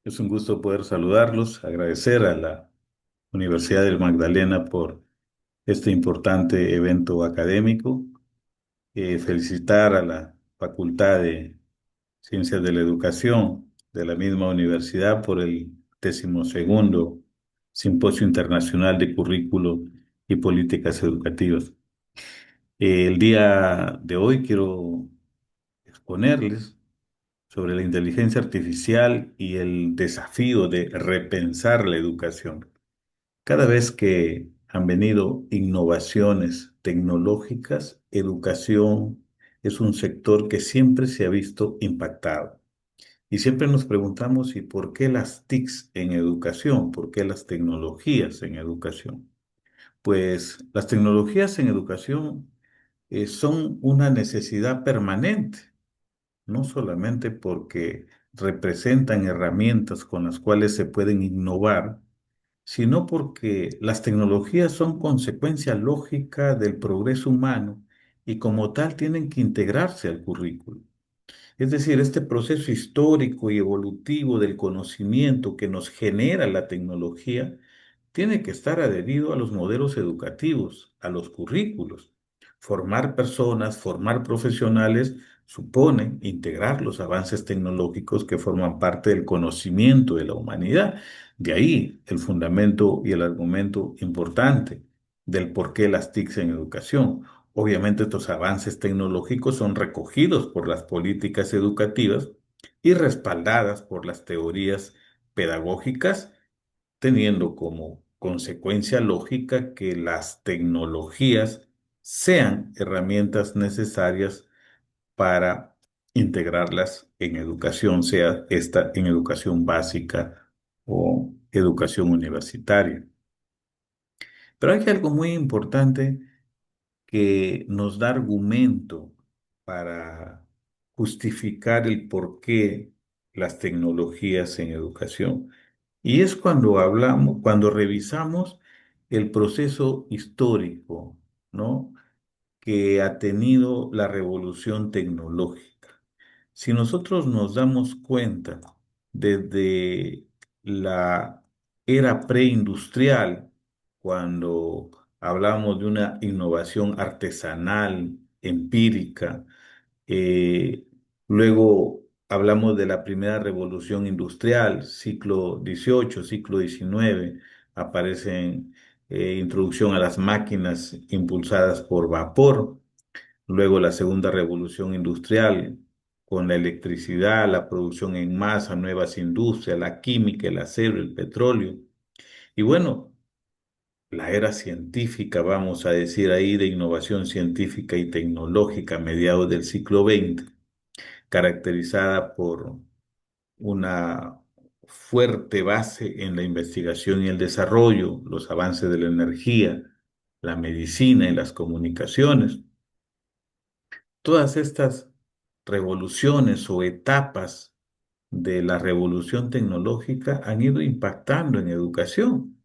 Es un gusto poder saludarlos, agradecer a la Universidad del Magdalena por este importante evento académico, felicitar a la Facultad de Ciencias de la Educación de la misma universidad por el 12º Simposio Internacional de Currículo y Políticas Educativas. El día de hoy quiero exponerles sobre la inteligencia artificial y el desafío de repensar la educación. Cada vez que han venido innovaciones tecnológicas, educación es un sector que siempre se ha visto impactado. Y siempre nos preguntamos, ¿y por qué las TICs en educación? ¿Por qué las tecnologías en educación? Pues las tecnologías en educación son una necesidad permanente, no solamente porque representan herramientas con las cuales se pueden innovar, sino porque las tecnologías son consecuencia lógica del progreso humano y como tal tienen que integrarse al currículo. Es decir, este proceso histórico y evolutivo del conocimiento que nos genera la tecnología tiene que estar adherido a los modelos educativos, a los currículos. Formar personas, formar profesionales, supone integrar los avances tecnológicos que forman parte del conocimiento de la humanidad. De ahí el fundamento y el argumento importante del por qué las TICs en educación. Obviamente estos avances tecnológicos son recogidos por las políticas educativas y respaldadas por las teorías pedagógicas, teniendo como consecuencia lógica que las tecnologías sean herramientas necesarias para integrarlas en educación, sea esta en educación básica o educación universitaria. Pero hay algo muy importante que nos da argumento para justificar el por qué las tecnologías en educación. Y es cuando hablamos, cuando revisamos el proceso histórico, ¿no?, que ha tenido la revolución tecnológica. Si nosotros nos damos cuenta desde la era preindustrial, cuando hablamos de una innovación artesanal, empírica, eh, luego hablamos de la primera revolución industrial, siglo XVIII, siglo XIX, aparecen introducción a las máquinas impulsadas por vapor. Luego la segunda revolución industrial, con la electricidad, la producción en masa, nuevas industrias, la química, el acero, el petróleo. Y bueno, la era científica, vamos a decir ahí, de innovación científica y tecnológica a mediados del siglo XX, caracterizada por una fuerte base en la investigación y el desarrollo, los avances de la energía, la medicina y las comunicaciones. Todas estas revoluciones o etapas de la revolución tecnológica han ido impactando en educación.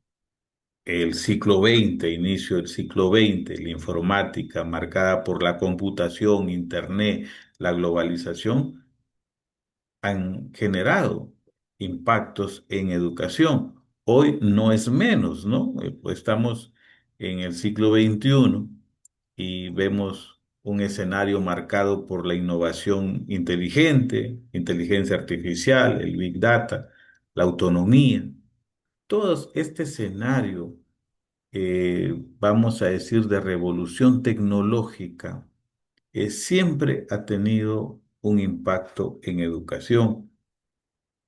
El siglo XX, inicio del siglo XX, la informática marcada por la computación, Internet, la globalización, han generado impactos en educación. Hoy no es menos, ¿no? Pues estamos en el siglo XXI y vemos un escenario marcado por la innovación inteligente, inteligencia artificial, el Big Data, la autonomía. Todo este escenario, vamos a decir, de revolución tecnológica, siempre ha tenido un impacto en educación.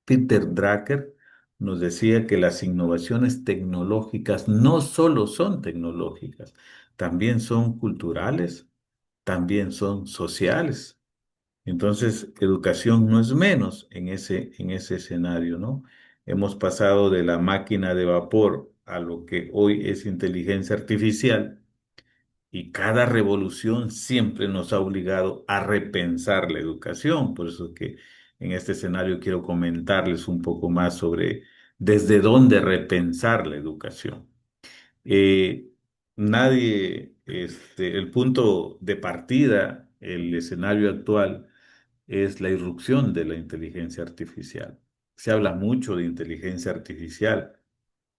Peter Drucker nos decía que las innovaciones tecnológicas no solo son tecnológicas, también son culturales, también son sociales. Entonces, educación no es menos en ese escenario, ¿no? Hemos pasado de la máquina de vapor a lo que hoy es inteligencia artificial, y cada revolución siempre nos ha obligado a repensar la educación. Por eso que en este escenario quiero comentarles un poco más sobre desde dónde repensar la educación. Eh, el punto de partida, el escenario actual, es la irrupción de la inteligencia artificial. se habla mucho de inteligencia artificial.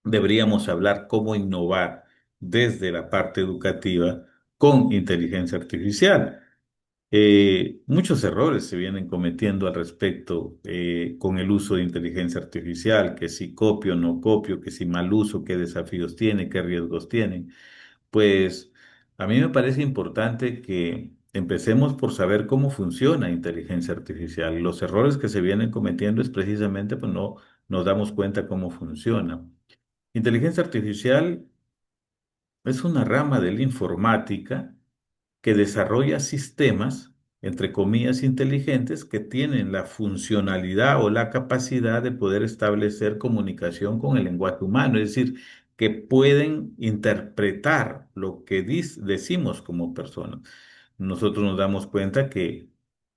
Deberíamos hablar cómo innovar desde la parte educativa con inteligencia artificial. Muchos errores se vienen cometiendo al respecto con el uso de inteligencia artificial, que si copio o no copio, que si mal uso, qué desafíos tiene, qué riesgos tiene. Pues a mí me parece importante que empecemos por saber cómo funciona inteligencia artificial. Los errores que se vienen cometiendo es precisamente pues no nos damos cuenta cómo funciona. Inteligencia artificial es una rama de la informática que desarrolla sistemas, entre comillas, inteligentes que tienen la funcionalidad o la capacidad de poder establecer comunicación con el lenguaje humano, es decir, que pueden interpretar lo que decimos como personas. Nosotros nos damos cuenta que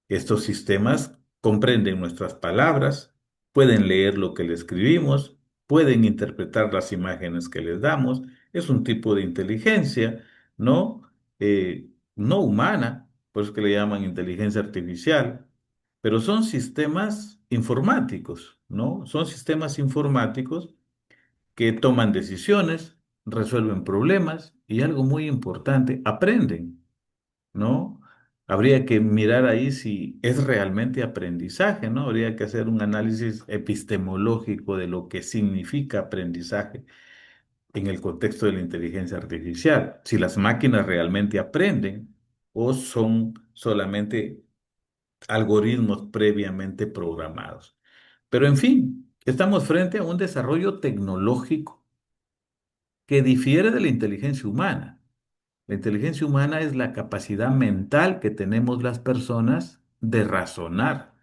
estos sistemas comprenden nuestras palabras, pueden leer lo que le escribimos, pueden interpretar las imágenes que les damos. Es un tipo de inteligencia, ¿no? No humana, por eso que le llaman inteligencia artificial, pero son sistemas informáticos, ¿no? Son sistemas informáticos que toman decisiones, resuelven problemas y algo muy importante, aprenden. ¿No? Habría que mirar ahí si es realmente aprendizaje, ¿no? Habría que hacer un análisis epistemológico de lo que significa aprendizaje en el contexto de la inteligencia artificial, si las máquinas realmente aprenden o son solamente algoritmos previamente programados. Pero en fin, estamos frente a un desarrollo tecnológico que difiere de la inteligencia humana. La inteligencia humana es la capacidad mental que tenemos las personas de razonar.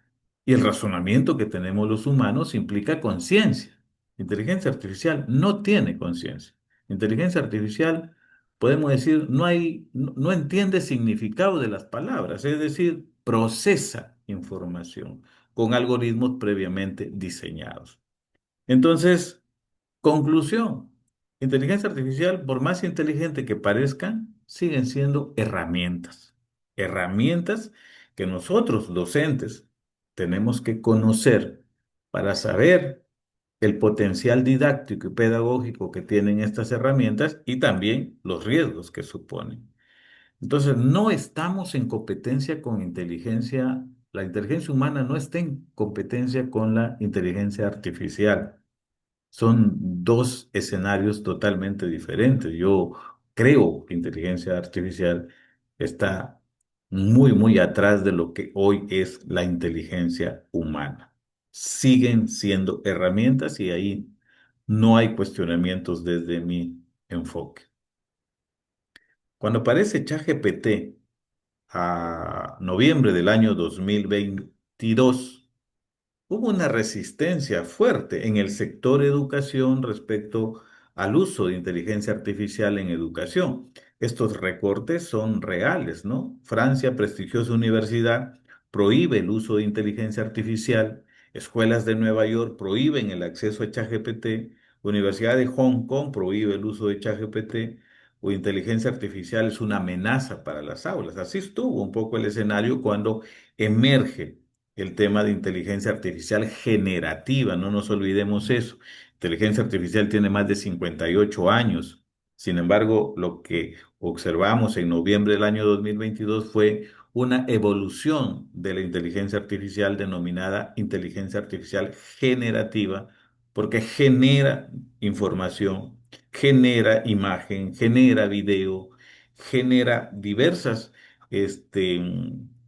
Y el razonamiento que tenemos los humanos implica conciencia. Inteligencia artificial no tiene conciencia. Inteligencia artificial, podemos decir, no entiende significado de las palabras, es decir, procesa información con algoritmos previamente diseñados. Entonces, conclusión, inteligencia artificial, por más inteligente que parezcan, siguen siendo herramientas. Herramientas que nosotros, docentes, tenemos que conocer para saber el potencial didáctico y pedagógico que tienen estas herramientas y también los riesgos que suponen. Entonces, no estamos en competencia con inteligencia, la inteligencia humana no está en competencia con la inteligencia artificial. Son dos escenarios totalmente diferentes. Yo creo que inteligencia artificial está muy atrás de lo que hoy es la inteligencia humana. Siguen siendo herramientas y ahí no hay cuestionamientos desde mi enfoque. Cuando aparece ChatGPT a noviembre del año 2022, hubo una resistencia fuerte en el sector educación respecto al uso de inteligencia artificial en educación. Estos recortes son reales, ¿no? Francia, prestigiosa universidad, prohíbe el uso de inteligencia artificial. Escuelas de Nueva York prohíben el acceso a ChatGPT. Universidad de Hong Kong prohíbe el uso de ChatGPT. O inteligencia artificial es una amenaza para las aulas. Así estuvo un poco el escenario cuando emerge el tema de inteligencia artificial generativa, no nos olvidemos eso. Inteligencia artificial tiene más de 58 años. Sin embargo, lo que observamos en noviembre del año 2022 fue una evolución de la inteligencia artificial denominada inteligencia artificial generativa, porque genera información, genera imagen, genera video, genera diversas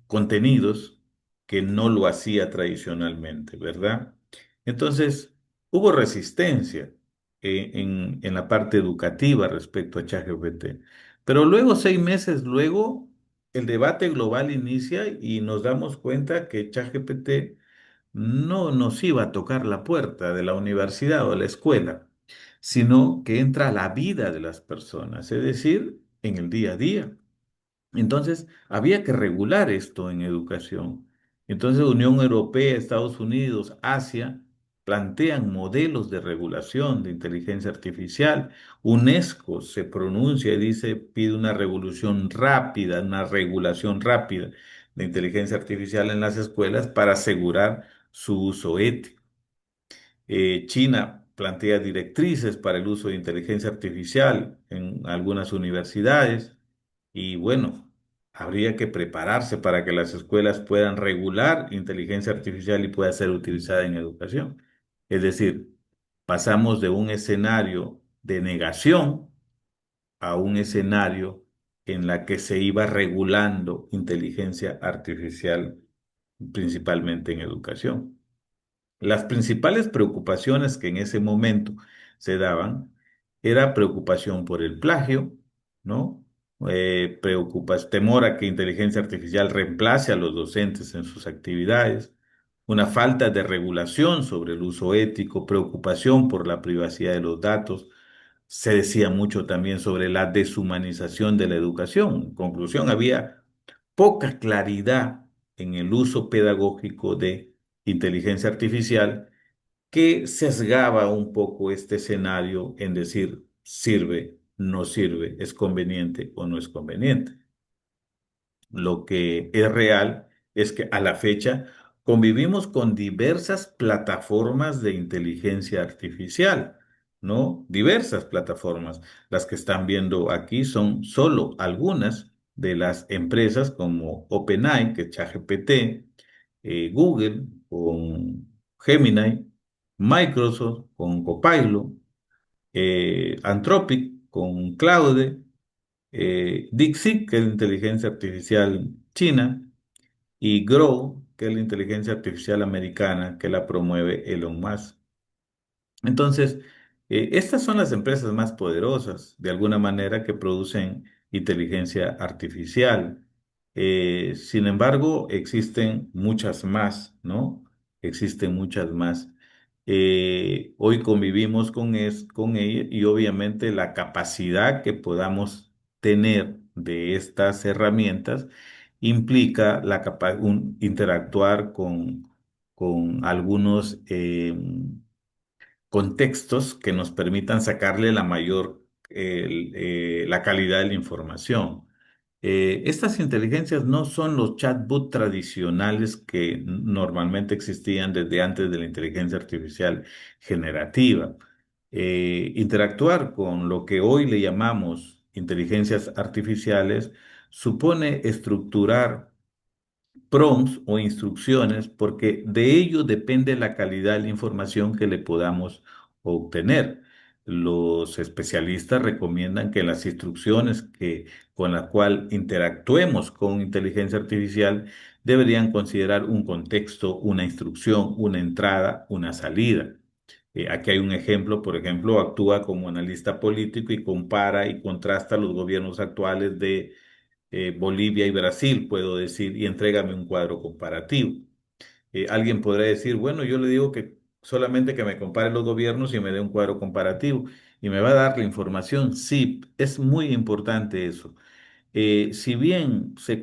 contenidos que no lo hacía tradicionalmente, ¿verdad? Entonces, hubo resistencia en la parte educativa respecto a ChatGPT. Pero luego, 6 meses luego, el debate global inicia y nos damos cuenta que ChatGPT no nos iba a tocar la puerta de la universidad o de la escuela, sino que entra a la vida de las personas, es decir, en el día a día. Entonces, había que regular esto en educación. Entonces, Unión Europea, Estados Unidos, Asia, plantean modelos de regulación de inteligencia artificial. UNESCO se pronuncia y dice, pide una revolución rápida, una regulación rápida de inteligencia artificial en las escuelas para asegurar su uso ético. China plantea directrices para el uso de inteligencia artificial en algunas universidades y bueno, habría que prepararse para que las escuelas puedan regular inteligencia artificial y pueda ser utilizada en educación. Es decir, pasamos de un escenario de negación a un escenario en la que se iba regulando inteligencia artificial, principalmente en educación. Las principales preocupaciones que en ese momento se daban era preocupación por el plagio, ¿no? Temor a que inteligencia artificial reemplace a los docentes en sus actividades, una falta de regulación sobre el uso ético, preocupación por la privacidad de los datos. Se decía mucho también sobre la deshumanización de la educación. En conclusión, había poca claridad en el uso pedagógico de inteligencia artificial que sesgaba un poco este escenario en decir sirve, no sirve, es conveniente o no es conveniente. Lo que es real es que a la fecha convivimos con diversas plataformas de inteligencia artificial, ¿no? Diversas plataformas. Las que están viendo aquí son solo algunas de las empresas como OpenAI, que es ChatGPT, Google con Gemini, Microsoft con Copilot, Anthropic con Claude, DeepSeek, que es la inteligencia artificial china, y Grow, que es la inteligencia artificial americana que la promueve Elon Musk. Entonces, estas son las empresas más poderosas, de alguna manera, que producen inteligencia artificial. Sin embargo, existen muchas más, ¿no? Existen muchas más. Hoy convivimos con ella y obviamente la capacidad que podamos tener de estas herramientas implica interactuar con algunos contextos que nos permitan sacarle la calidad de la información. Estas inteligencias no son los chatbots tradicionales que normalmente existían desde antes de la inteligencia artificial generativa. Interactuar con lo que hoy le llamamos inteligencias artificiales supone estructurar prompts o instrucciones, porque de ello depende la calidad de la información que le podamos obtener. Los especialistas recomiendan que las instrucciones con las cuales interactuemos con inteligencia artificial deberían considerar un contexto, una instrucción, una entrada, una salida. Aquí hay un ejemplo, por ejemplo, actúa como analista político y compara y contrasta los gobiernos actuales de Bolivia y Brasil, puedo decir, y entrégame un cuadro comparativo. Alguien podrá decir, bueno, yo le digo que solamente que me compare los gobiernos y me dé un cuadro comparativo y me va a dar la información. Sí, es muy importante eso. Si bien se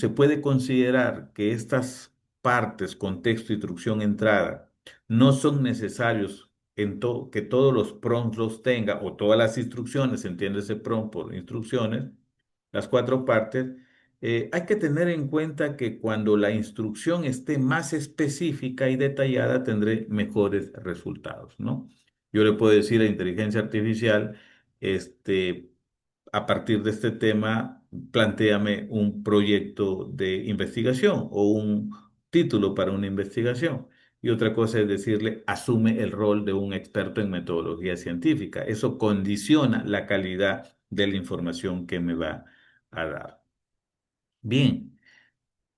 puede considerar que estas partes, contexto, instrucción, entrada, no son necesarios que todos los prompts los tenga o todas las instrucciones, entiéndase prompt por instrucciones, las cuatro partes, hay que tener en cuenta que cuando la instrucción esté más específica y detallada, tendré mejores resultados, ¿no? Yo le puedo decir a inteligencia artificial, este, a partir de este tema, plantéame un proyecto de investigación o un título para una investigación. Y otra cosa es decirle, asume el rol de un experto en metodología científica. Eso condiciona la calidad de la información que me va a dar. Bien,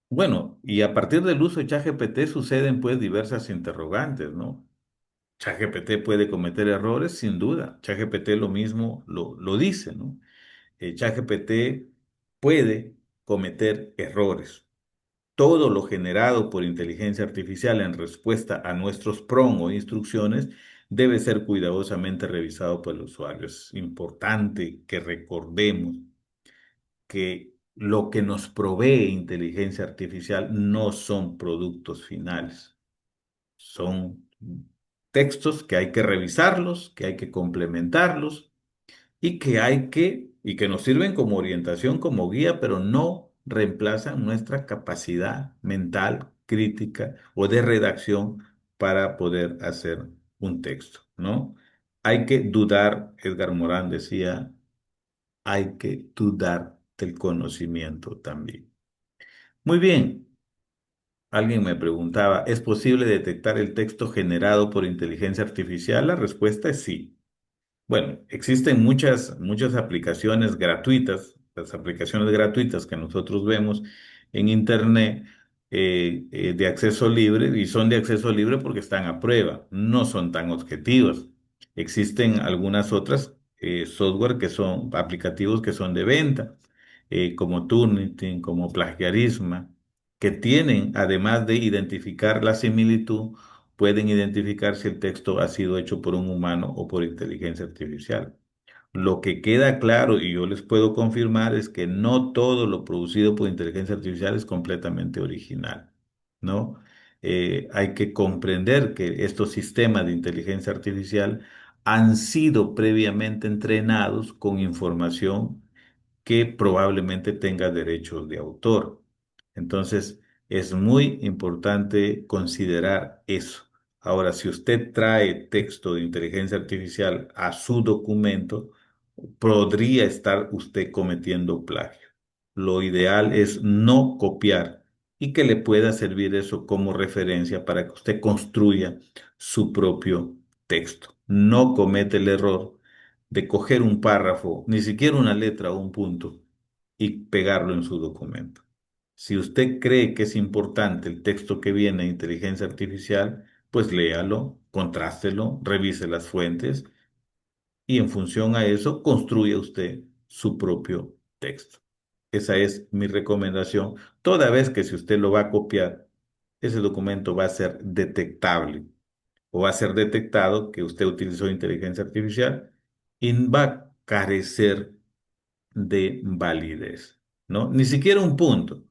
bueno, y a partir del uso de ChatGPT suceden pues diversas interrogantes, ¿no? ChatGPT puede cometer errores, sin duda. ChatGPT lo mismo lo dice, ¿no? ChatGPT puede cometer errores. Todo lo generado por inteligencia artificial en respuesta a nuestros PROM o instrucciones debe ser cuidadosamente revisado por el usuario. Es importante que recordemos que lo que nos provee inteligencia artificial no son productos finales, son textos que hay que revisarlos, que hay que complementarlos y que nos sirven como orientación, como guía, pero no reemplazan nuestra capacidad mental, crítica o de redacción para poder hacer un texto, ¿no? Hay que dudar, Edgar Morán decía, hay que dudar del conocimiento también. Muy bien, alguien me preguntaba, ¿es posible detectar el texto generado por inteligencia artificial? La respuesta es sí. Bueno, existen muchas aplicaciones gratuitas, las aplicaciones gratuitas que nosotros vemos en Internet de acceso libre, y son de acceso libre porque están a prueba, no son tan objetivas. Existen algunas otras software que son aplicativos que son de venta, como Turnitin, como Plagiarisma, que tienen, además de identificar la similitud, pueden identificar si el texto ha sido hecho por un humano o por inteligencia artificial. Lo que queda claro, y yo les puedo confirmar, es que no todo lo producido por inteligencia artificial es completamente original, ¿no? Hay que comprender que estos sistemas de inteligencia artificial han sido previamente entrenados con información que probablemente tenga derechos de autor. Entonces, es muy importante considerar eso. Ahora, si usted trae texto de inteligencia artificial a su documento, podría estar usted cometiendo plagio. Lo ideal es no copiar y que le pueda servir eso como referencia para que usted construya su propio texto. No comete el error de coger un párrafo, ni siquiera una letra o un punto, y pegarlo en su documento. Si usted cree que es importante el texto que viene de inteligencia artificial, pues léalo, contrástelo, revise las fuentes y en función a eso construya usted su propio texto. Esa es mi recomendación. Toda vez que si usted lo va a copiar, ese documento va a ser detectable o va a ser detectado que usted utilizó inteligencia artificial y va a carecer de validez, ¿no? Ni siquiera un punto,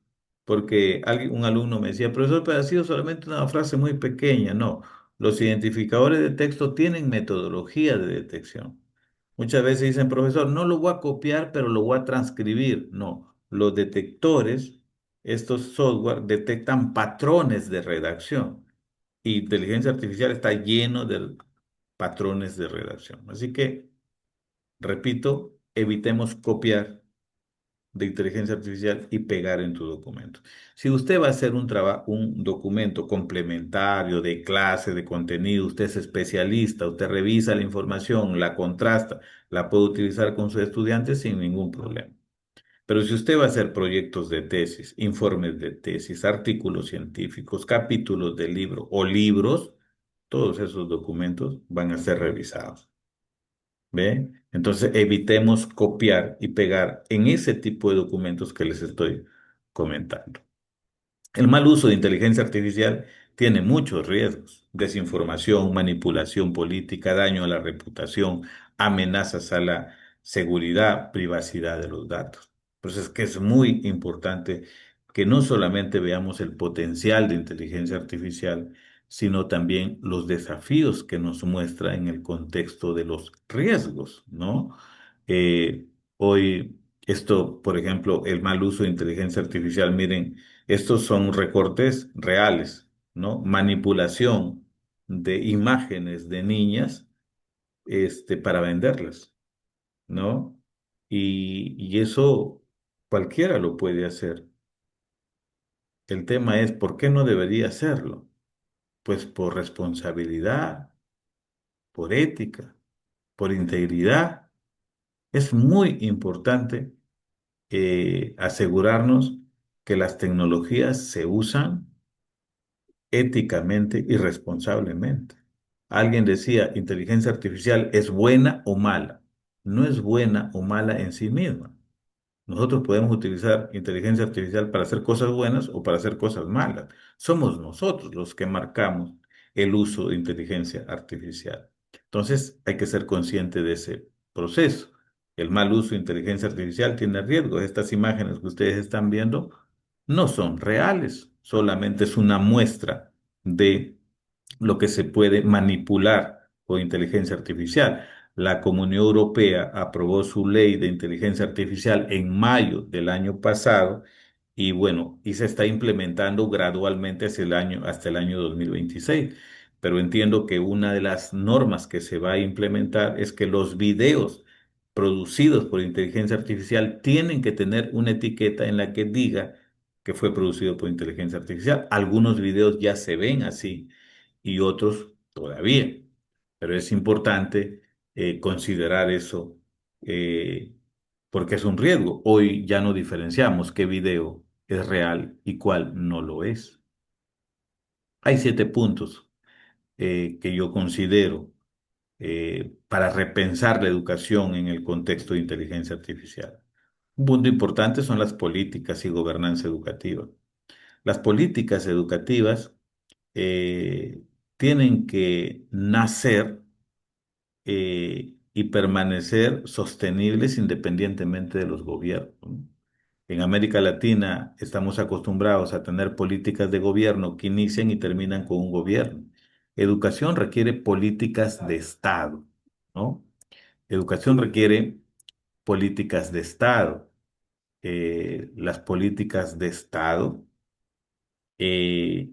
porque un alumno me decía, profesor, pero ha sido solamente una frase muy pequeña. No, los identificadores de texto tienen metodología de detección. Muchas veces dicen, profesor, no lo voy a copiar, pero lo voy a transcribir. No, los detectores, estos software, detectan patrones de redacción. Y inteligencia artificial está lleno de patrones de redacción. Así que, repito, evitemos copiar de inteligencia artificial y pegar en tu documento. Si usted va a hacer un documento complementario de clase, de contenido, usted es especialista, usted revisa la información, la contrasta, la puede utilizar con sus estudiantes sin ningún problema. Pero si usted va a hacer proyectos de tesis, informes de tesis, artículos científicos, capítulos de libro o libros, todos esos documentos van a ser revisados. ¿Ve? Entonces evitemos copiar y pegar en ese tipo de documentos que les estoy comentando. El mal uso de inteligencia artificial tiene muchos riesgos: desinformación, manipulación política, daño a la reputación, amenazas a la seguridad, privacidad de los datos. Por eso es que es muy importante que no solamente veamos el potencial de inteligencia artificial, sino también los desafíos que nos muestra en el contexto de los riesgos, ¿no? Hoy, esto, por ejemplo, el mal uso de inteligencia artificial, miren, estos son recortes reales, ¿no? Manipulación de imágenes de niñas, para venderlas, ¿no? Y eso cualquiera lo puede hacer. El tema es, ¿por qué no debería hacerlo? Pues por responsabilidad, por ética, por integridad. Es muy importante asegurarnos que las tecnologías se usan éticamente y responsablemente. Alguien decía, inteligencia artificial es buena o mala. No es buena o mala en sí misma. Nosotros podemos utilizar inteligencia artificial para hacer cosas buenas o para hacer cosas malas. Somos nosotros los que marcamos el uso de inteligencia artificial. Entonces hay que ser consciente de ese proceso. El mal uso de inteligencia artificial tiene riesgos. Estas imágenes que ustedes están viendo no son reales, solamente es una muestra de lo que se puede manipular con inteligencia artificial. La Comunidad Europea aprobó su ley de inteligencia artificial en mayo del año pasado y bueno, y se está implementando gradualmente hasta el año 2026. pero entiendo que una de las normas que se va a implementar es que los videos producidos por inteligencia artificial tienen que tener una etiqueta en la que diga que fue producido por inteligencia artificial. Algunos videos ya se ven así y otros todavía, pero es importante considerar eso eh, porque es un riesgo. Hoy ya no diferenciamos qué video es real y cuál no lo es. Hay 7 puntos que yo considero para repensar la educación en el contexto de inteligencia artificial. Un punto importante son las políticas y gobernanza educativa. Las políticas educativas tienen que nacer y permanecer sostenibles independientemente de los gobiernos, ¿no? En América Latina estamos acostumbrados a tener políticas de gobierno que inician y terminan con un gobierno. Educación requiere políticas de Estado, ¿no? Educación requiere políticas de Estado. Las políticas de Estado eh,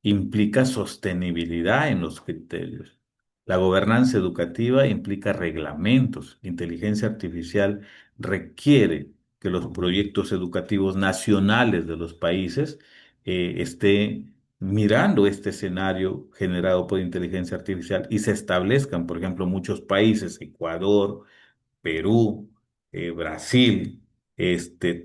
implica sostenibilidad en los criterios. La gobernanza educativa implica reglamentos. Inteligencia artificial requiere que los proyectos educativos nacionales de los países estén mirando este escenario generado por inteligencia artificial y se establezcan, por ejemplo, muchos países, Ecuador, Perú, Brasil,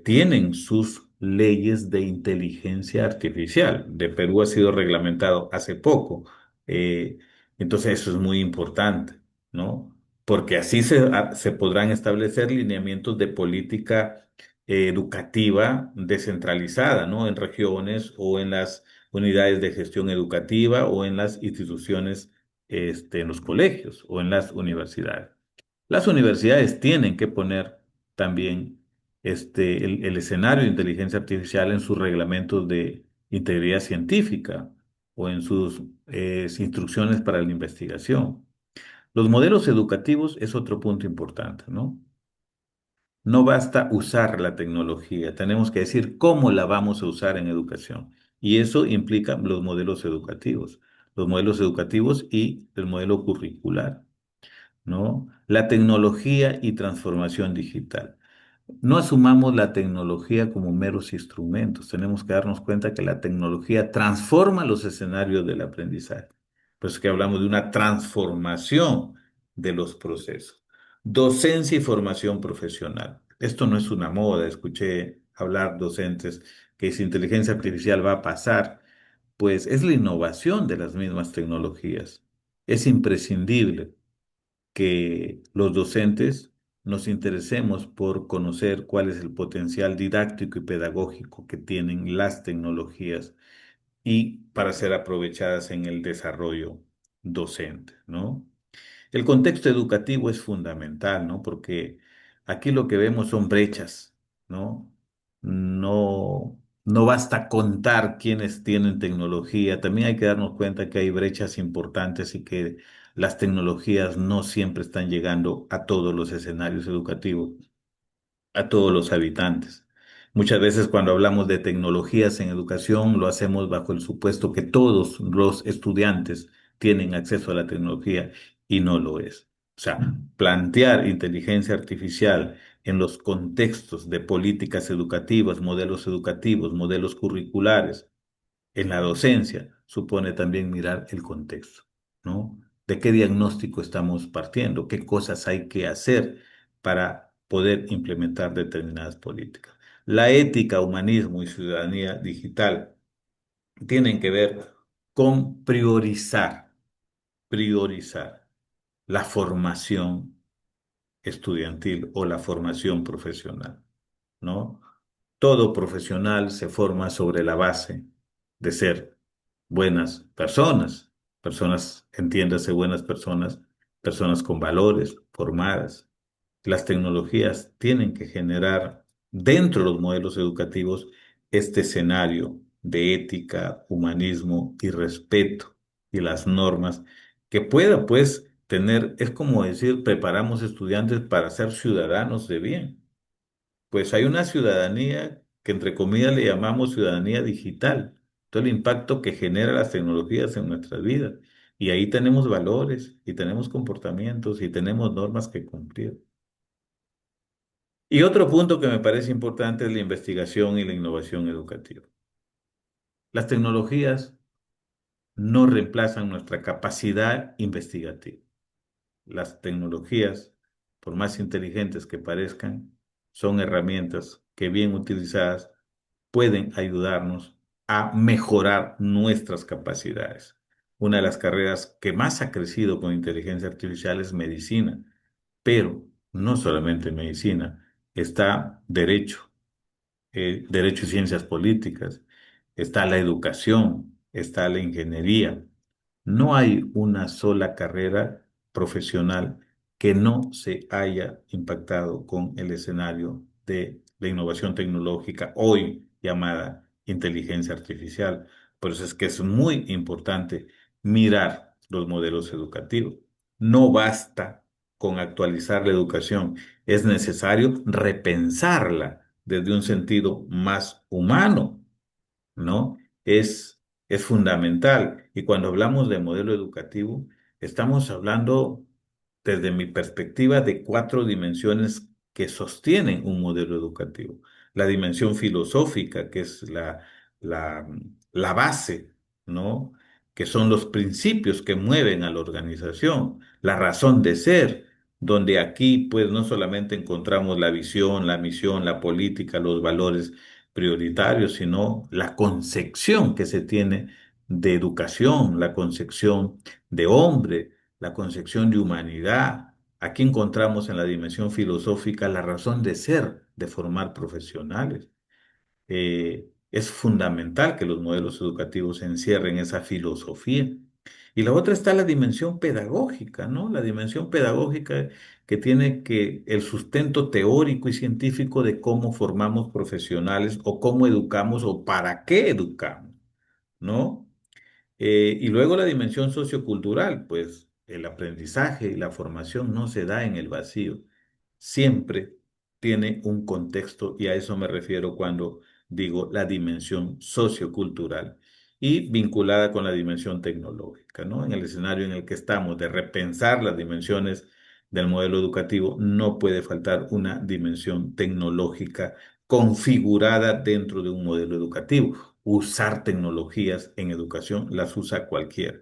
tienen sus leyes de inteligencia artificial. De Perú ha sido reglamentado hace poco. eh, entonces eso es muy importante, ¿no? Porque así se podrán establecer lineamientos de política educativa descentralizada, ¿no? En regiones o en las unidades de gestión educativa o en las instituciones, en los colegios o en las universidades. Las universidades tienen que poner también el escenario de inteligencia artificial en sus reglamentos de integridad científica o en sus instrucciones para la investigación. Los modelos educativos es otro punto importante, ¿no? No basta usar la tecnología, tenemos que decir cómo la vamos a usar en educación. Y eso implica los modelos educativos y el modelo curricular, ¿no? La tecnología y transformación digital. No asumamos la tecnología como meros instrumentos. Tenemos que darnos cuenta que la tecnología transforma los escenarios del aprendizaje. Pues que hablamos de una transformación de los procesos. Docencia y formación profesional. Esto no es una moda. Escuché hablar docentes que si inteligencia artificial va a pasar, pues es la innovación de las mismas tecnologías. Es imprescindible que los docentes nos interesemos por conocer cuál es el potencial didáctico y pedagógico que tienen las tecnologías y para ser aprovechadas en el desarrollo docente, ¿no? El contexto educativo es fundamental, ¿no? Porque aquí lo que vemos son brechas, ¿no? No basta contar quiénes tienen tecnología, también hay que darnos cuenta que hay brechas importantes y que las tecnologías no siempre están llegando a todos los escenarios educativos, a todos los habitantes. Muchas veces cuando hablamos de tecnologías en educación lo hacemos bajo el supuesto que todos los estudiantes tienen acceso a la tecnología y no lo es. O sea, plantear inteligencia artificial en los contextos de políticas educativos, modelos curriculares, en la docencia supone también mirar el contexto, ¿no? ¿De qué diagnóstico estamos partiendo? ¿Qué cosas hay que hacer para poder implementar determinadas políticas? La ética, humanismo y ciudadanía digital tienen que ver con priorizar la formación estudiantil o la formación profesional, ¿no? Todo profesional se forma sobre la base de ser buenas personas, entiéndase, buenas personas, personas con valores, formadas. Las tecnologías tienen que generar dentro de los modelos educativos este escenario de ética, humanismo y respeto y las normas que pueda pues tener, es como decir, preparamos estudiantes para ser ciudadanos de bien. Pues hay una ciudadanía que entre comillas le llamamos ciudadanía digital, todo el impacto que genera las tecnologías en nuestras vidas. Y ahí tenemos valores y tenemos comportamientos y tenemos normas que cumplir. Y otro punto que me parece importante es la investigación y la innovación educativa. Las tecnologías no reemplazan nuestra capacidad investigativa. Las tecnologías, por más inteligentes que parezcan, son herramientas que bien utilizadas pueden ayudarnos a mejorar nuestras capacidades. Una de las carreras que más ha crecido con inteligencia artificial es medicina, pero no solamente medicina, está derecho, derecho y ciencias políticas, está la educación, está la ingeniería. No hay una sola carrera profesional que no se haya impactado con el escenario de la innovación tecnológica, hoy llamada inteligencia artificial. Por eso es que es muy importante mirar los modelos educativos. No basta con actualizar la educación, es necesario repensarla desde un sentido más humano, ¿no? Es fundamental. Y cuando hablamos de modelo educativo, estamos hablando, desde mi perspectiva, de cuatro dimensiones que sostienen un modelo educativo. La dimensión filosófica, que es la, la base, ¿no? Que son los principios que mueven a la organización, la razón de ser, donde aquí, pues, no solamente encontramos la visión, la misión, la política, los valores prioritarios, sino la concepción que se tiene de educación, la concepción de hombre, la concepción de humanidad. Aquí encontramos en la dimensión filosófica la razón de ser, de formar profesionales. Es fundamental que los modelos educativos encierren esa filosofía. Y la otra está la dimensión pedagógica, ¿no? La dimensión pedagógica que tiene que el sustento teórico y científico de cómo formamos profesionales o cómo educamos o para qué educamos, ¿no? Y luego la dimensión sociocultural, pues el aprendizaje y la formación no se da en el vacío, siempre tiene un contexto y a eso me refiero cuando digo la dimensión sociocultural y vinculada con la dimensión tecnológica, ¿no? En el escenario en el que estamos de repensar las dimensiones del modelo educativo, no puede faltar una dimensión tecnológica configurada dentro de un modelo educativo. Usar tecnologías en educación las usa cualquiera.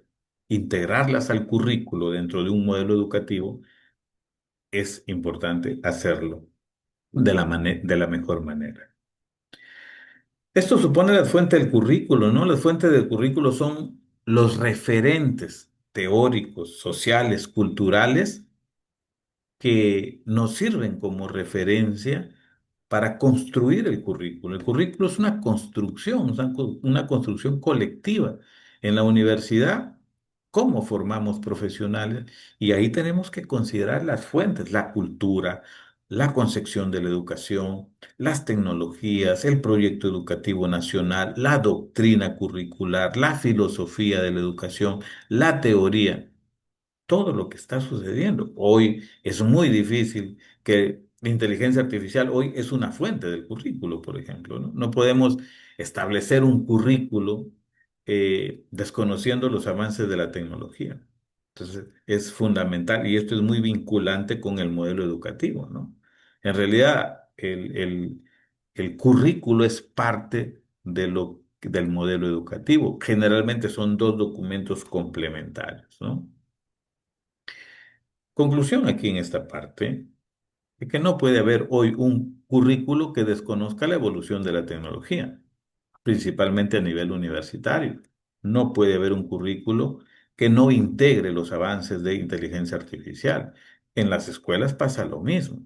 Integrarlas al currículo dentro de un modelo educativo es importante hacerlo de la mejor manera. Esto supone la fuente del currículo, ¿no? Las fuentes del currículo son los referentes teóricos, sociales, culturales que nos sirven como referencia para construir el currículo. El currículo es una construcción, una construcción colectiva. En la universidad, ¿cómo formamos profesionales? Y ahí tenemos que considerar las fuentes, la cultura, la concepción de la educación, las tecnologías, el proyecto educativo nacional, la doctrina curricular, la filosofía de la educación, la teoría, todo lo que está sucediendo. Hoy es muy difícil que la inteligencia artificial hoy es una fuente del currículo, por ejemplo, ¿no? No podemos establecer un currículo desconociendo los avances de la tecnología. Entonces, es fundamental y esto es muy vinculante con el modelo educativo, ¿no? En realidad, el currículo es parte del modelo educativo. Generalmente son dos documentos complementarios, ¿no? Conclusión aquí en esta parte, es que no puede haber hoy un currículo que desconozca la evolución de la tecnología, principalmente a nivel universitario. No puede haber un currículo que no integre los avances de inteligencia artificial. En las escuelas pasa lo mismo.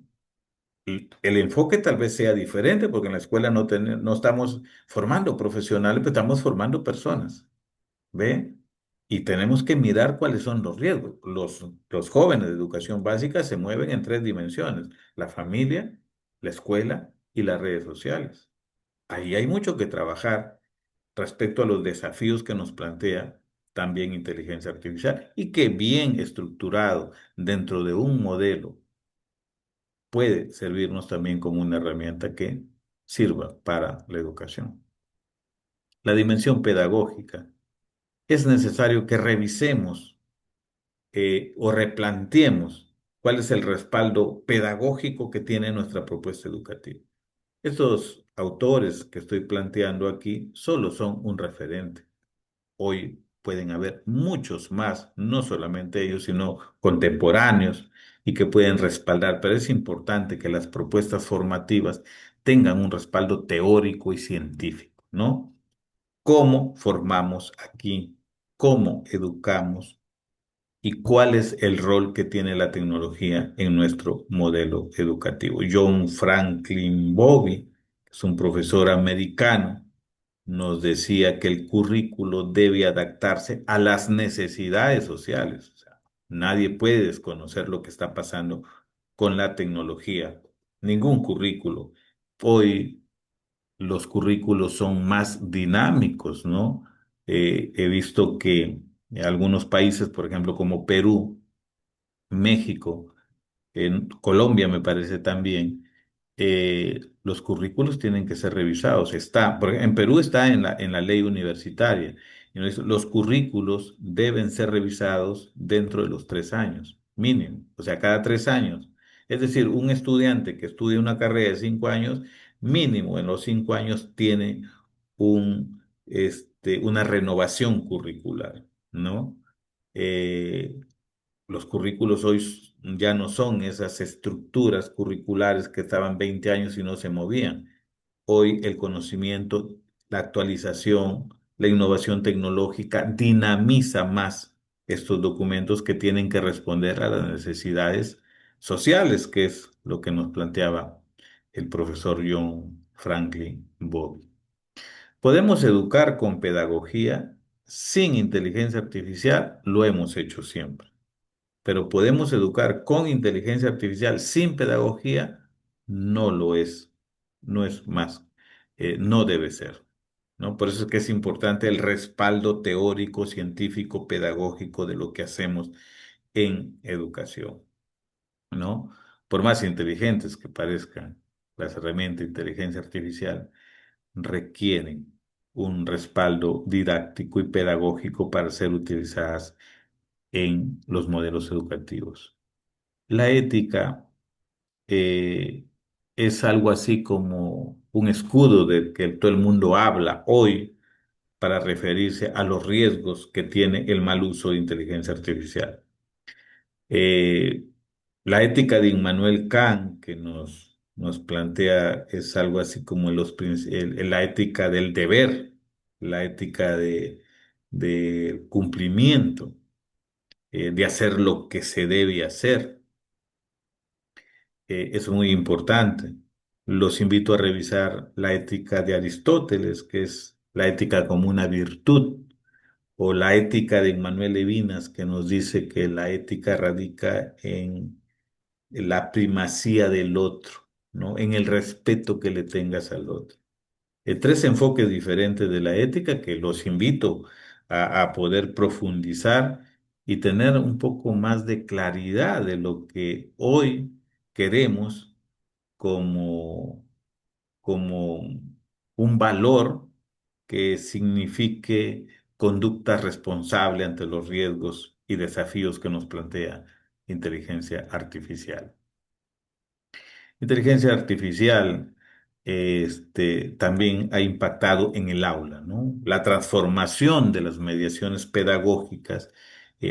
El enfoque tal vez sea diferente porque en la escuela no estamos formando profesionales, pero estamos formando personas. ¿Ve? Y tenemos que mirar cuáles son los riesgos. Los jóvenes de educación básica se mueven en tres dimensiones: la familia, la escuela y las redes sociales. Ahí hay mucho que trabajar respecto a los desafíos que nos plantea también inteligencia artificial y que bien estructurado dentro de un modelo puede servirnos también como una herramienta que sirva para la educación. La dimensión pedagógica. Es necesario que revisemos o replanteemos cuál es el respaldo pedagógico que tiene nuestra propuesta educativa. Estos autores que estoy planteando aquí solo son un referente. Hoy pueden haber muchos más, no solamente ellos, sino contemporáneos y que pueden respaldar, pero es importante que las propuestas formativas tengan un respaldo teórico y científico, ¿no? ¿Cómo formamos aquí? ¿Cómo educamos? ¿Y cuál es el rol que tiene la tecnología en nuestro modelo educativo? John Franklin Bowlby, que es un profesor americano, nos decía que el currículo debe adaptarse a las necesidades sociales. O sea, nadie puede desconocer lo que está pasando con la tecnología. Ningún currículo. Hoy los currículos son más dinámicos, ¿no? He visto que algunos países, por ejemplo, como Perú, México, en Colombia me parece también, los currículos tienen que ser revisados. En Perú está en la ley universitaria. Y nos dice, los currículos deben ser revisados dentro de los 3 años, mínimo, o sea, cada 3 años. Es decir, un estudiante que estudia una carrera de 5 años, mínimo en los 5 años tiene una renovación curricular, ¿no? Eh, los currículos hoy ya no son esas estructuras curriculares que estaban 20 años y no se movían. Hoy el conocimiento, la actualización, la innovación tecnológica dinamiza más estos documentos que tienen que responder a las necesidades sociales, que es lo que nos planteaba el profesor John Franklin Bowlby. Podemos educar con pedagogía sin inteligencia artificial, lo hemos hecho siempre, pero podemos educar con inteligencia artificial sin pedagogía, no lo es, no es más, no debe ser, ¿no? Por eso es que es importante el respaldo teórico, científico, pedagógico de lo que hacemos en educación, ¿no? Por más inteligentes que parezcan las herramientas de inteligencia artificial, requieren un respaldo didáctico y pedagógico para ser utilizadas en los modelos educativos. La ética eh, es algo así como un escudo del que todo el mundo habla hoy para referirse a los riesgos que tiene el mal uso de inteligencia artificial. Eh, la ética de Immanuel Kant que nos plantea es algo así como la ética del deber, la ética de cumplimiento, de hacer lo que se debe hacer. Es muy importante. Los invito a revisar la ética de Aristóteles, que es la ética como una virtud, o la ética de Emmanuel Levinas, que nos dice que la ética radica en la primacía del otro, ¿no? En el respeto que le tengas al otro. Tres enfoques diferentes de la ética que los invito a poder profundizar y tener un poco más de claridad de lo que hoy queremos como, como un valor que signifique conducta responsable ante los riesgos y desafíos que nos plantea inteligencia artificial. Inteligencia artificial también ha impactado en el aula, ¿no? La transformación de las mediaciones pedagógicas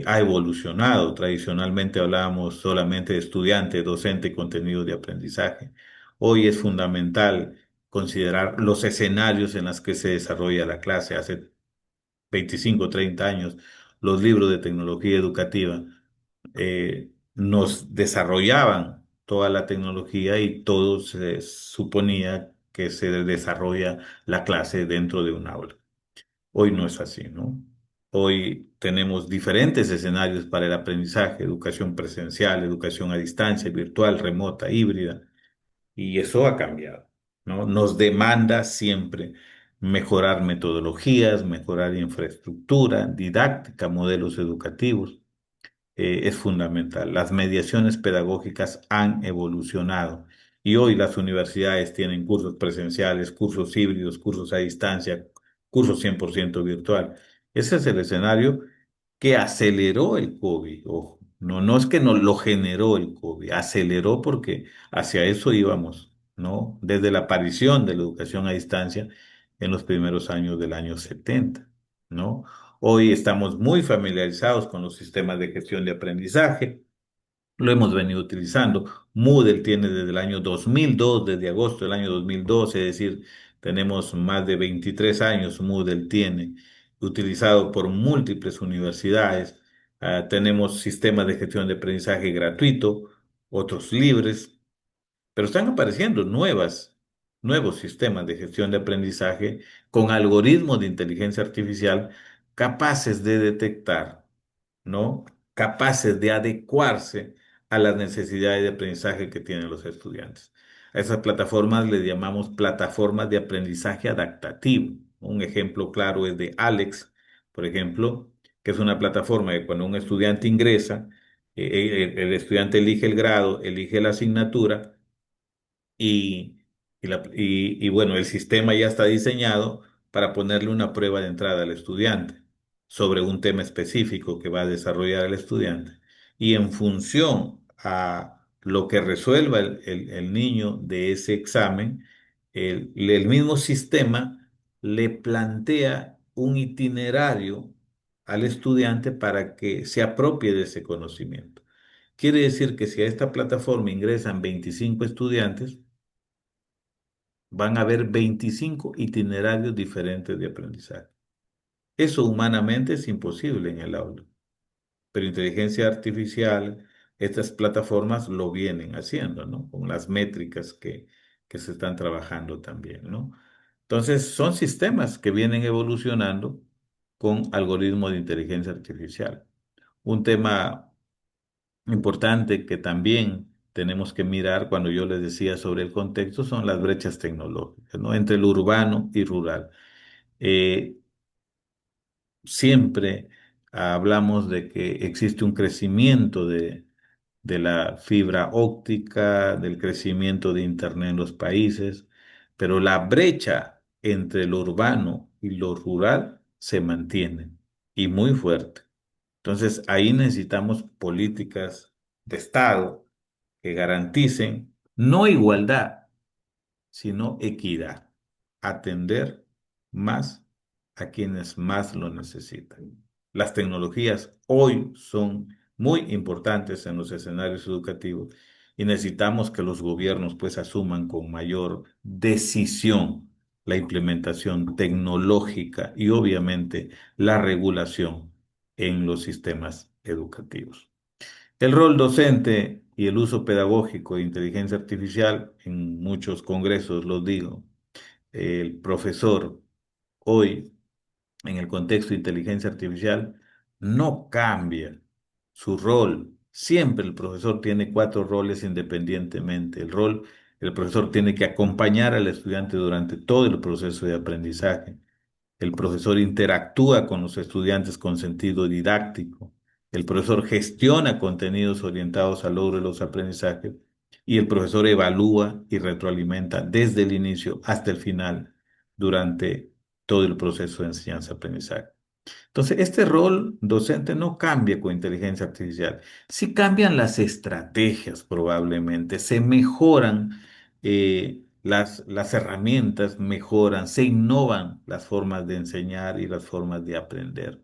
ha evolucionado. Tradicionalmente hablábamos solamente de estudiante, docente, contenido de aprendizaje. Hoy es fundamental considerar los escenarios en los que se desarrolla la clase. Hace 25, 30 años, los libros de tecnología educativa nos desarrollaban toda la tecnología y todo se suponía que se desarrolla la clase dentro de un aula. Hoy no es así, ¿no? Hoy tenemos diferentes escenarios para el aprendizaje, educación presencial, educación a distancia, virtual, remota, híbrida, y eso ha cambiado, ¿no? Nos demanda siempre mejorar metodologías, mejorar infraestructura, didáctica, modelos educativos es fundamental. Las mediaciones pedagógicas han evolucionado y hoy las universidades tienen cursos presenciales, cursos híbridos, cursos a distancia, cursos 100% virtual. Ese es el escenario que aceleró el COVID. Ojo, no, no es que no lo generó el COVID, aceleró porque hacia eso íbamos, ¿no? Desde la aparición de la educación a distancia en los primeros años del año 70, ¿no? Hoy estamos muy familiarizados con los sistemas de gestión de aprendizaje. Lo hemos venido utilizando. Moodle tiene desde el año 2002, desde agosto del año 2002, es decir, tenemos más de 23 años. Moodle tiene utilizado por múltiples universidades. Tenemos sistemas de gestión de aprendizaje gratuito, otros libres. Pero están apareciendo nuevos sistemas de gestión de aprendizaje con algoritmos de inteligencia artificial capaces de detectar, ¿no? Capaces de adecuarse a las necesidades de aprendizaje que tienen los estudiantes. A esas plataformas les llamamos plataformas de aprendizaje adaptativo. Un ejemplo claro es de Alex, por ejemplo, que es una plataforma que cuando un estudiante ingresa, el estudiante elige el grado, elige la asignatura y, bueno, el sistema ya está diseñado para ponerle una prueba de entrada al estudiante sobre un tema específico que va a desarrollar el estudiante. Y en función a lo que resuelva el niño de ese examen, el mismo sistema le plantea un itinerario al estudiante para que se apropie de ese conocimiento. Quiere decir que si a esta plataforma ingresan 25 estudiantes, van a haber 25 itinerarios diferentes de aprendizaje. Eso humanamente es imposible en el aula, pero inteligencia artificial, estas plataformas lo vienen haciendo, ¿no? Con las métricas que se están trabajando también, ¿no? Entonces, son sistemas que vienen evolucionando con algoritmos de inteligencia artificial. Un tema importante que también tenemos que mirar cuando yo les decía sobre el contexto son las brechas tecnológicas, ¿no? Entre lo urbano y rural. Eh, Siempre hablamos de que existe un crecimiento de la fibra óptica, del crecimiento de Internet en los países, pero la brecha entre lo urbano y lo rural se mantiene y muy fuerte. Entonces, ahí necesitamos políticas de Estado que garanticen no igualdad, sino equidad. Atender más a quienes más lo necesitan. Las tecnologías hoy son muy importantes en los escenarios educativos y necesitamos que los gobiernos pues asuman con mayor decisión la implementación tecnológica y obviamente la regulación en los sistemas educativos. El rol docente y el uso pedagógico de inteligencia artificial, en muchos congresos lo digo, el profesor hoy, en el contexto de inteligencia artificial, no cambia su rol. Siempre el profesor tiene cuatro roles independientemente. El profesor tiene que acompañar al estudiante durante todo el proceso de aprendizaje. El profesor interactúa con los estudiantes con sentido didáctico. El profesor gestiona contenidos orientados al logro de los aprendizajes y el profesor evalúa y retroalimenta desde el inicio hasta el final durante todo el proceso de enseñanza-aprendizaje. Entonces, este rol docente no cambia con inteligencia artificial. Sí cambian las estrategias probablemente, se mejoran las herramientas, mejoran, se innovan las formas de enseñar y las formas de aprender.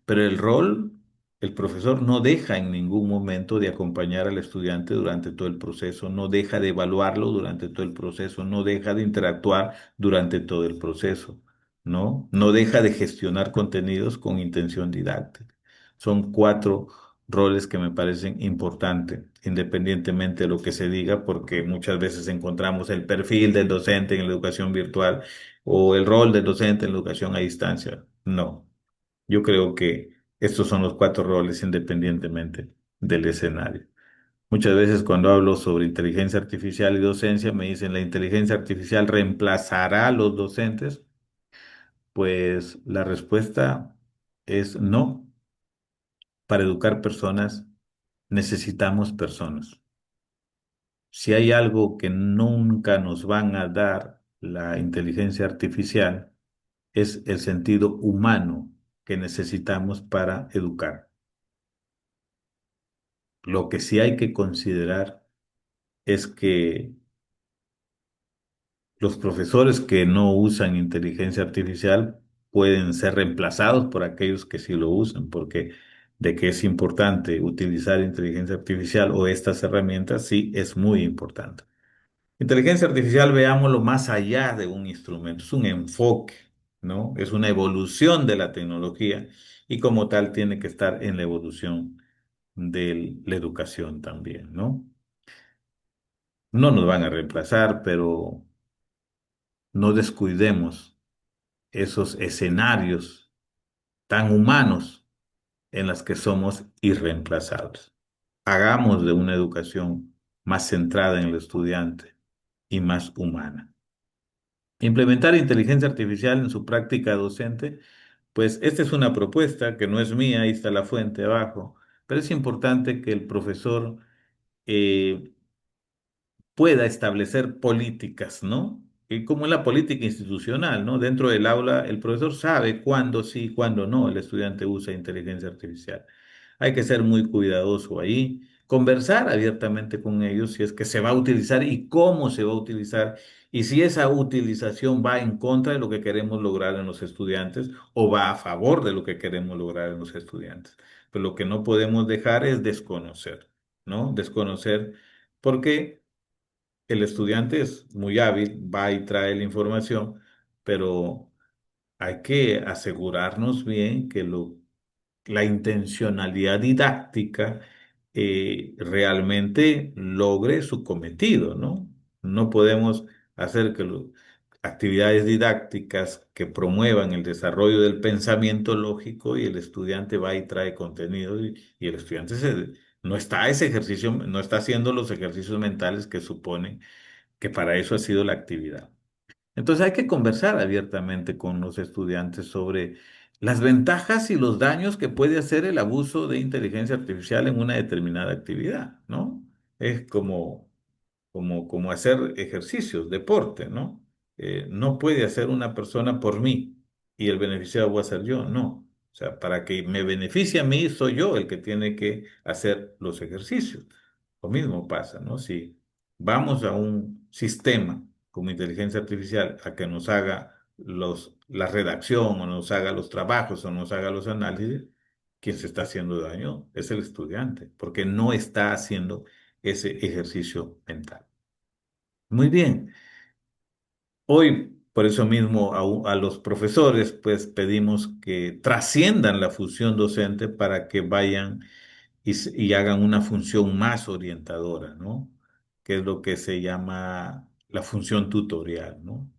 Pero el rol, el profesor no deja en ningún momento de acompañar al estudiante durante todo el proceso, no deja de evaluarlo durante todo el proceso, no deja de interactuar durante todo el proceso, ¿no? No deja de gestionar contenidos con intención didáctica. Son cuatro roles que me parecen importantes, independientemente de lo que se diga, porque muchas veces encontramos el perfil del docente en la educación virtual o el rol del docente en la educación a distancia. No. Yo creo que estos son los cuatro roles independientemente del escenario. Muchas veces cuando hablo sobre inteligencia artificial y docencia me dicen la inteligencia artificial reemplazará a los docentes. Pues la respuesta es no. Para educar personas necesitamos personas. Si hay algo que nunca nos van a dar la inteligencia artificial es el sentido humano que necesitamos para educar. Lo que sí hay que considerar es que los profesores que no usan inteligencia artificial pueden ser reemplazados por aquellos que sí lo usan, porque de que es importante utilizar inteligencia artificial o estas herramientas, sí es muy importante. Inteligencia artificial, veámoslo más allá de un instrumento, es un enfoque, ¿no? Es una evolución de la tecnología y como tal tiene que estar en la evolución de la educación también, ¿no? No nos van a reemplazar, pero no descuidemos esos escenarios tan humanos en los que somos irreemplazables. Hagamos de una educación más centrada en el estudiante y más humana. Implementar inteligencia artificial en su práctica docente, pues esta es una propuesta que no es mía, ahí está la fuente abajo, pero es importante que el profesor eh, pueda establecer políticas, ¿no? Y como es la política institucional, ¿no? Dentro del aula, el profesor sabe cuándo sí, cuándo no el estudiante usa inteligencia artificial. Hay que ser muy cuidadoso ahí, conversar abiertamente con ellos si es que se va a utilizar y cómo se va a utilizar y si esa utilización va en contra de lo que queremos lograr en los estudiantes o va a favor de lo que queremos lograr en los estudiantes. Pero lo que no podemos dejar es desconocer, ¿no? Desconocer porque el estudiante es muy hábil, va y trae la información, pero hay que asegurarnos bien que la intencionalidad didáctica realmente logre su cometido, ¿no? No podemos hacer que actividades didácticas que promuevan el desarrollo del pensamiento lógico y el estudiante va y trae contenido y el estudiante no está ese ejercicio, no está haciendo los ejercicios mentales que suponen que para eso ha sido la actividad. Entonces hay que conversar abiertamente con los estudiantes sobre las ventajas y los daños que puede hacer el abuso de inteligencia artificial en una determinada actividad, ¿no? Es como hacer ejercicios, deporte, ¿no? No puede hacer una persona por mí y el beneficiado voy a ser yo, no. O sea, para que me beneficie a mí, soy yo el que tiene que hacer los ejercicios. Lo mismo pasa, ¿no? Si vamos a un sistema como inteligencia artificial a que nos haga la redacción o nos haga los trabajos o nos haga los análisis, quien se está haciendo daño es el estudiante, porque no está haciendo ese ejercicio mental. Muy bien. Hoy, por eso mismo, a los profesores, pues pedimos que trasciendan la función docente para que vayan y hagan una función más orientadora, ¿no? Que es lo que se llama la función tutorial, ¿no?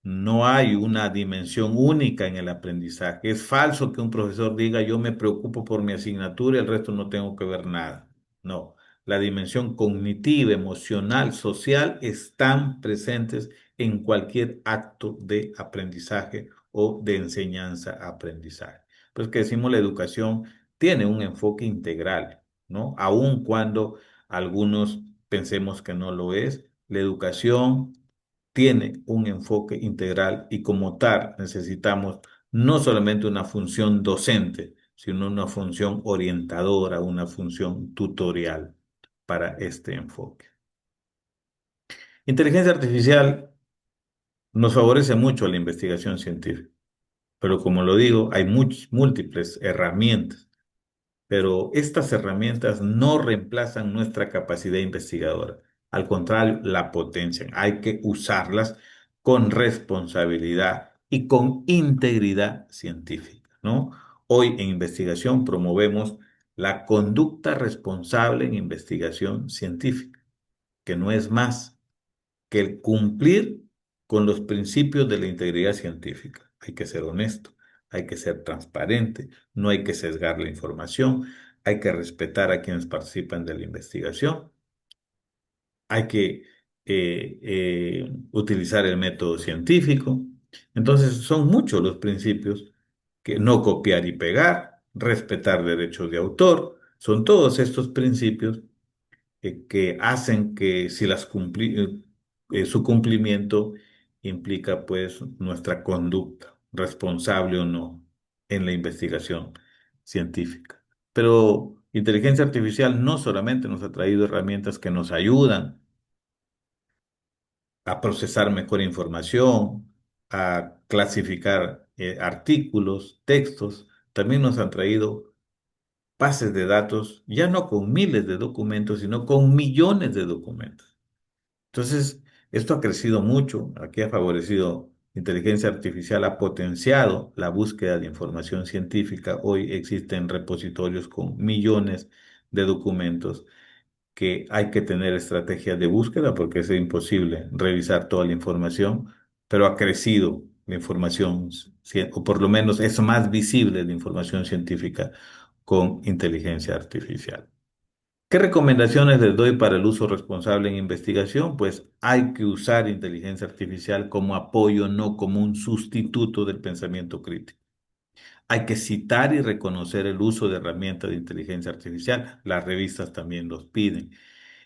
No hay una dimensión única en el aprendizaje. Es falso que un profesor diga yo me preocupo por mi asignatura y el resto no tengo que ver nada. No, la dimensión cognitiva, emocional, social están presentes en cualquier acto de aprendizaje o de enseñanza-aprendizaje. Pues que decimos la educación tiene un enfoque integral, ¿no? Aun cuando algunos pensemos que no lo es, la educación tiene un enfoque integral y como tal necesitamos no solamente una función docente, sino una función orientadora, una función tutorial para este enfoque. Inteligencia artificial nos favorece mucho la investigación científica, pero como lo digo, hay múltiples herramientas, pero estas herramientas no reemplazan nuestra capacidad investigadora. Al contrario, la potencian. Hay que usarlas con responsabilidad y con integridad científica, ¿no? Hoy en investigación promovemos la conducta responsable en investigación científica, que no es más que el cumplir con los principios de la integridad científica. Hay que ser honesto, hay que ser transparente, no hay que sesgar la información, hay que respetar a quienes participan de la investigación, hay que utilizar el método científico. Entonces, son muchos los principios que no copiar y pegar, respetar derechos de autor, son todos estos principios que hacen que si su cumplimiento implica pues nuestra conducta, responsable o no, en la investigación científica. Pero inteligencia artificial no solamente nos ha traído herramientas que nos ayudan a procesar mejor información, a clasificar artículos, textos, también nos han traído bases de datos, ya no con miles de documentos, sino con millones de documentos. Entonces, esto ha crecido mucho, aquí ha favorecido inteligencia artificial, ha potenciado la búsqueda de información científica. Hoy existen repositorios con millones de documentos que hay que tener estrategias de búsqueda porque es imposible revisar toda la información, pero ha crecido la información, o por lo menos es más visible la información científica con inteligencia artificial. ¿Qué recomendaciones les doy para el uso responsable en investigación? Pues hay que usar inteligencia artificial como apoyo, no como un sustituto del pensamiento crítico. Hay que citar y reconocer el uso de herramientas de inteligencia artificial. Las revistas también los piden.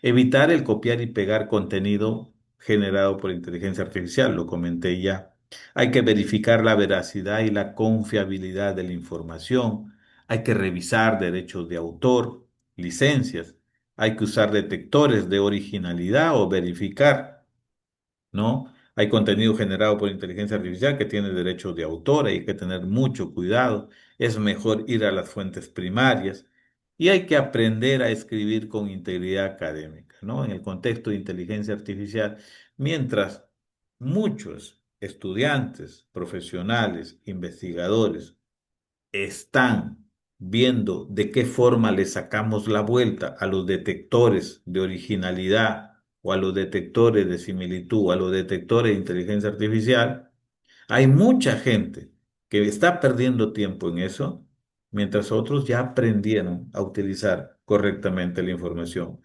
Evitar el copiar y pegar contenido generado por inteligencia artificial, lo comenté ya. Hay que verificar la veracidad y la confiabilidad de la información. Hay que revisar derechos de autor, licencias. Hay que usar detectores de originalidad o verificar, ¿no? Hay contenido generado por inteligencia artificial que tiene derechos de autor, hay que tener mucho cuidado. Es mejor ir a las fuentes primarias y hay que aprender a escribir con integridad académica, ¿no? En el contexto de inteligencia artificial, mientras muchos estudiantes, profesionales, investigadores están viendo de qué forma le sacamos la vuelta a los detectores de originalidad o a los detectores de similitud o a los detectores de inteligencia artificial, hay mucha gente que está perdiendo tiempo en eso, mientras otros ya aprendieron a utilizar correctamente la información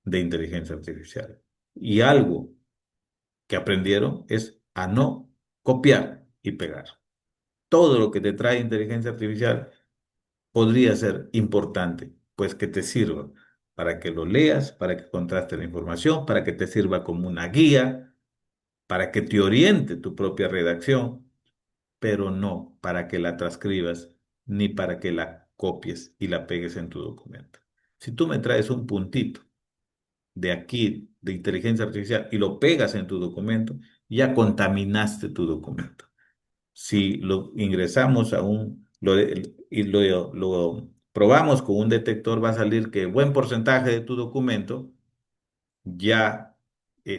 de inteligencia artificial. Y algo que aprendieron es a no copiar y pegar. Todo lo que te trae inteligencia artificial podría ser importante, pues que te sirva para que lo leas, para que contraste la información, para que te sirva como una guía, para que te oriente tu propia redacción, pero no para que la transcribas ni para que la copies y la pegues en tu documento. Si tú me traes un puntito de aquí, de inteligencia artificial, y lo pegas en tu documento, ya contaminaste tu documento. Si lo ingresamos a y lo probamos con un detector, va a salir que buen porcentaje de tu documento ya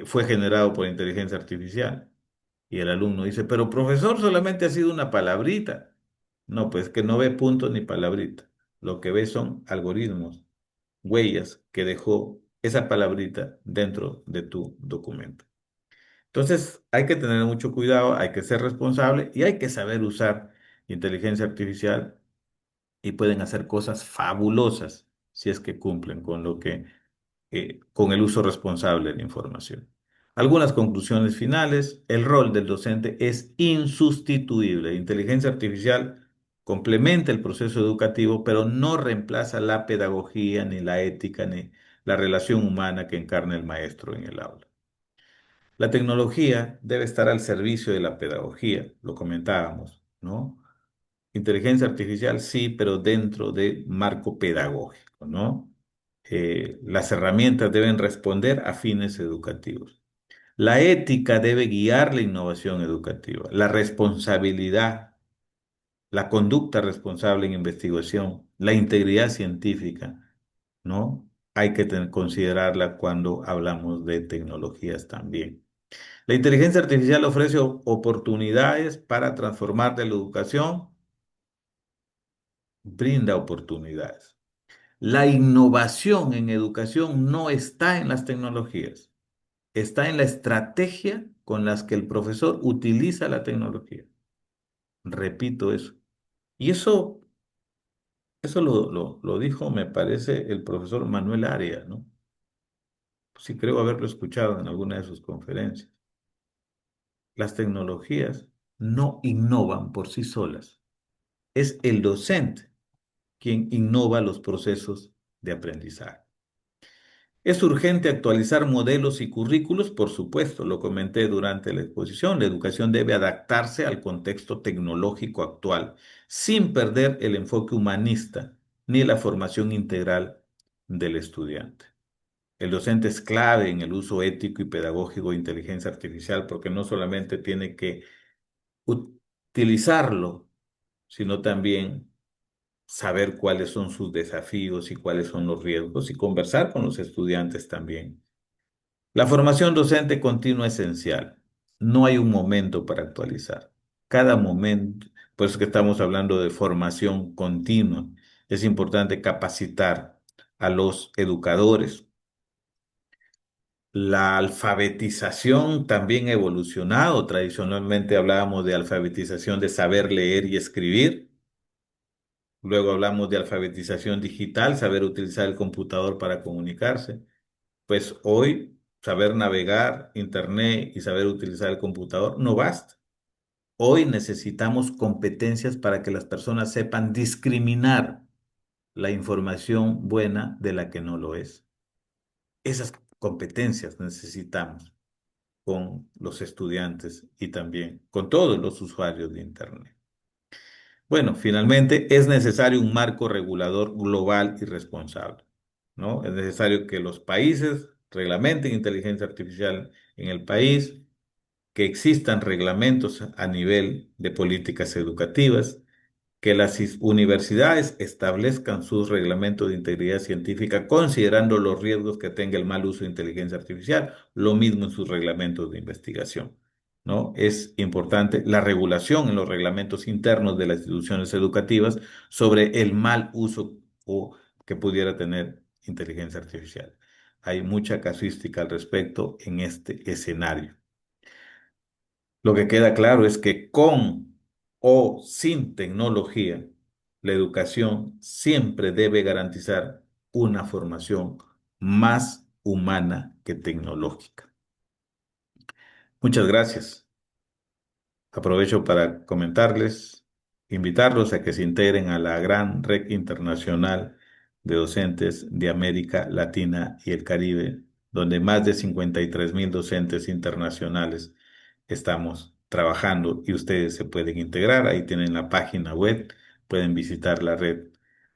fue generado por inteligencia artificial. Y el alumno dice, pero profesor, solamente ha sido una palabrita. No, pues que no ve puntos ni palabrita. Lo que ve son algoritmos, huellas que dejó esa palabrita dentro de tu documento. Entonces, hay que tener mucho cuidado, hay que ser responsable y hay que saber usar inteligencia artificial y pueden hacer cosas fabulosas si es que cumplen con con el uso responsable de la información. Algunas conclusiones finales. El rol del docente es insustituible. La inteligencia artificial complementa el proceso educativo, pero no reemplaza la pedagogía, ni la ética, ni la relación humana que encarna el maestro en el aula. La tecnología debe estar al servicio de la pedagogía, lo comentábamos, ¿no? Inteligencia artificial sí, pero dentro de marco pedagógico, ¿no? Las herramientas deben responder a fines educativos. La ética debe guiar la innovación educativa. La responsabilidad, la conducta responsable en investigación, la integridad científica, ¿no? Hay que considerarla cuando hablamos de tecnologías también. La inteligencia artificial ofrece oportunidades para transformar de la educación, brinda oportunidades. La innovación en educación no está en las tecnologías, está en la estrategia con las que el profesor utiliza la tecnología. Repito eso. Y eso lo dijo, me parece, el profesor Manuel Arias, ¿no? Sí, creo haberlo escuchado en alguna de sus conferencias. Las tecnologías no innovan por sí solas. Es el docente quien innova los procesos de aprendizaje. Es urgente actualizar modelos y currículos, por supuesto, lo comenté durante la exposición. La educación debe adaptarse al contexto tecnológico actual, sin perder el enfoque humanista ni la formación integral del estudiante. El docente es clave en el uso ético y pedagógico de inteligencia artificial porque no solamente tiene que utilizarlo, sino también saber cuáles son sus desafíos y cuáles son los riesgos y conversar con los estudiantes también. La formación docente continua es esencial. No hay un momento para actualizar. Cada momento, por eso que estamos hablando de formación continua. Es importante capacitar a los educadores. La alfabetización también ha evolucionado. Tradicionalmente hablábamos de alfabetización de saber leer y escribir. Luego hablamos de alfabetización digital, saber utilizar el computador para comunicarse. Pues hoy saber navegar Internet y saber utilizar el computador no basta. Hoy necesitamos competencias para que las personas sepan discriminar la información buena de la que no lo es. Esas competencias necesitamos con los estudiantes y también con todos los usuarios de Internet. Bueno, finalmente es necesario un marco regulador global y responsable, ¿no? Es necesario que los países reglamenten inteligencia artificial en el país, que existan reglamentos a nivel de políticas educativas, que las universidades establezcan sus reglamentos de integridad científica considerando los riesgos que tenga el mal uso de inteligencia artificial, lo mismo en sus reglamentos de investigación, ¿no? Es importante la regulación en los reglamentos internos de las instituciones educativas sobre el mal uso o que pudiera tener inteligencia artificial. Hay mucha casuística al respecto en este escenario. Lo que queda claro es que con o sin tecnología, la educación siempre debe garantizar una formación más humana que tecnológica. Muchas gracias. Aprovecho para comentarles, invitarlos a que se integren a la gran red internacional de docentes de América Latina y el Caribe, donde más de 53.000 docentes internacionales estamos trabajando y ustedes se pueden integrar. Ahí tienen la página web, pueden visitar la red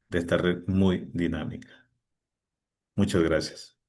de esta red muy dinámica. Muchas gracias.